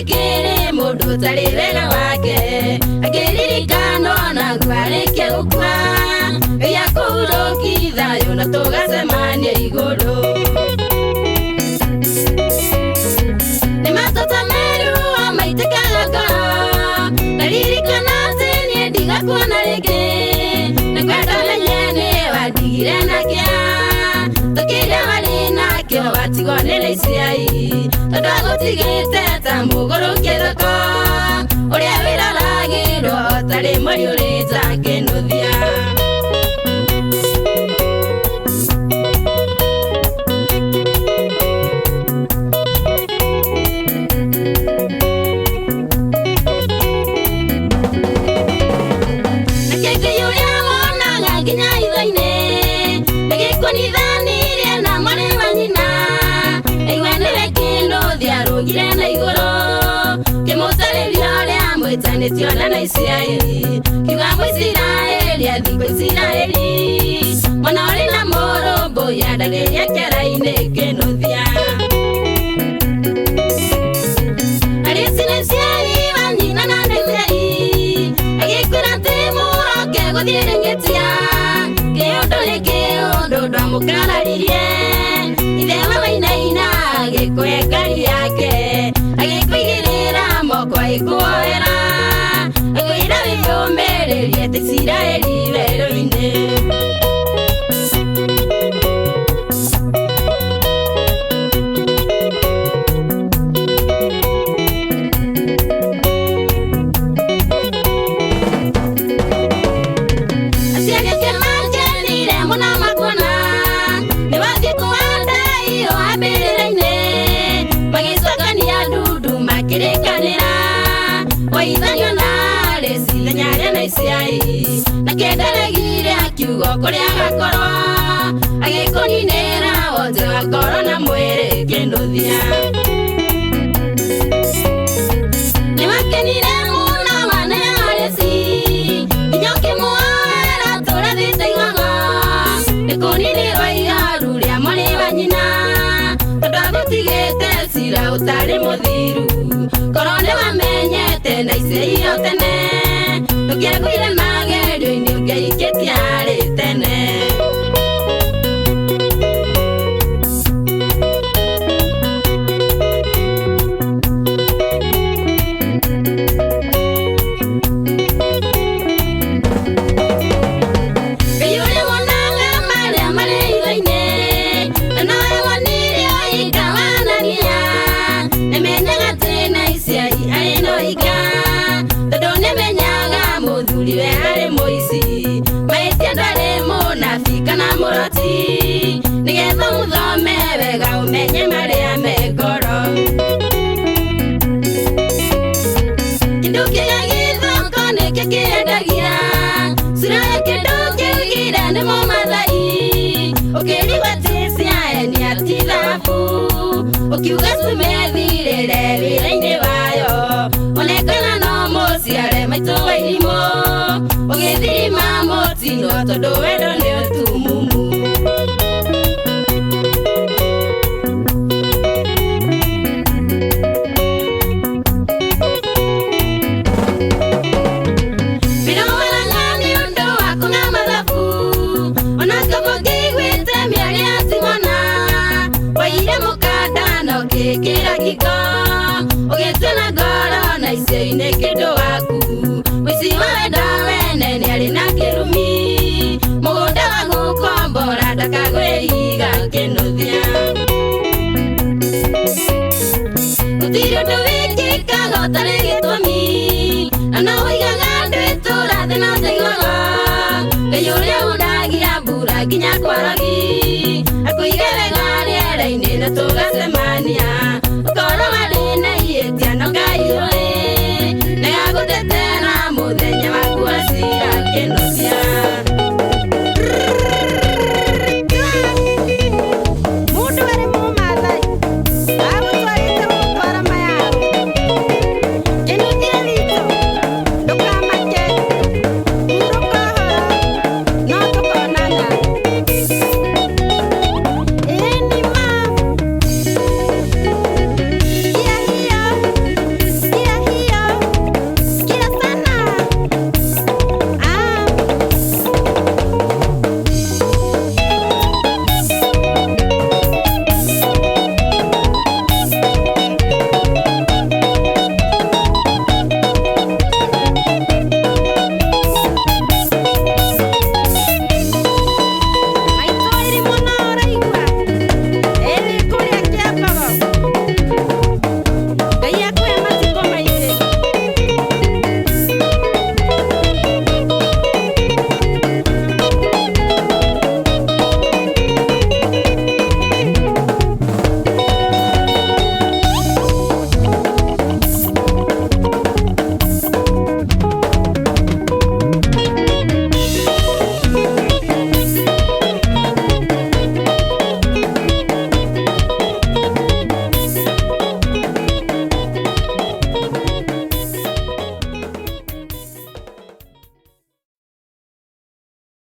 Kere modu tarirega wake ageririkano na gwareke ukwa ya kuroki thayo na tugasemania iguru ni matata meru amaitekaga ngoro ndaririkana tenie ndigakuona rĩngĩ na kwenda menyene wandigire nakĩa tũkĩrĩa warĩ nakĩo watigwo nĩ Israeli tondũ agũtigĩte ta mũgũrũkie thoko ũrĩa wĩroragĩrwo ũtarĩ mweri ũrĩta ngĩnuthia na kĩngĩ ũrĩa wonaga nginya itho-inĩ nĩgĩkũnithanirie na mwarĩ wa nyina aigwanĩre kĩnuthia rũgire na igũrũ kĩmũtarĩria ũrĩa mwĩtanĩtio na Israeli kiuga Mũisiraeli athikwo Israeli mwana ũrĩ na mũrũmbũiya ndagĩria kĩara-inĩ kĩnuthia arĩ Israeli wa nyina na Israeli agĩkwĩra atĩ mũroke gũthiĩ rĩngĩtia kĩũndũ nĩ kĩũndũ ndamũkararirie ithe wa Mainaina agĩkũhe ngari yake agĩkũigĩrĩra moko agĩkuoera agĩkwĩra wĩyũmĩrĩrie ta Israeli werũ-inĩ waithanio na rĩcithenya na Israeli na kĩndaregire akiugo kũrĩa gakorwo agĩkũninĩra wothe wa ngoro na mwĩrĩ kĩnuthia nĩwakenire mũno wane arĩci nginya ũkĩmuoera tũrathĩte igego nĩkũninĩrwo igaru rĩa mwarĩ wa nyina tondũ agũtigĩte cira ũtarĩ mũthiru korwo nĩwamenyete na icio tene ndũngĩagũire magerio-inĩ ũngĩikĩtie harĩ tene nĩgetha ũthome wega ũmenye marĩa me ngoro kĩndũ kĩrĩa gĩthoko nĩkĩo kĩendagia cira ya kĩndũ kĩugire nĩ mũmathai ũkĩrigwatia eni ati thabu ũkiuga cumethirĩre wĩra-inĩ wayo onekana no mũciare maitũ wa irimũ ũgĩthirima mũtino tondũ wendo nĩ ũtumumu kĩra giko ũgĩtuna ngoro na icio-inĩ kĩndũ waku mũici wa wendo wene nĩ arĩ na kĩrumi mũgũnda wa gũkombora ndakagwĩiga kĩnuthia gũtirĩ ũndũ wĩkĩkaga ũtarĩ gĩtũmi na no ũigaga andũ itũra thĩ na njaiguaga Ngai ũrĩa ũndagia mbura nginya kwaragi akũige wega rĩera bara-inĩ na tũgacemania.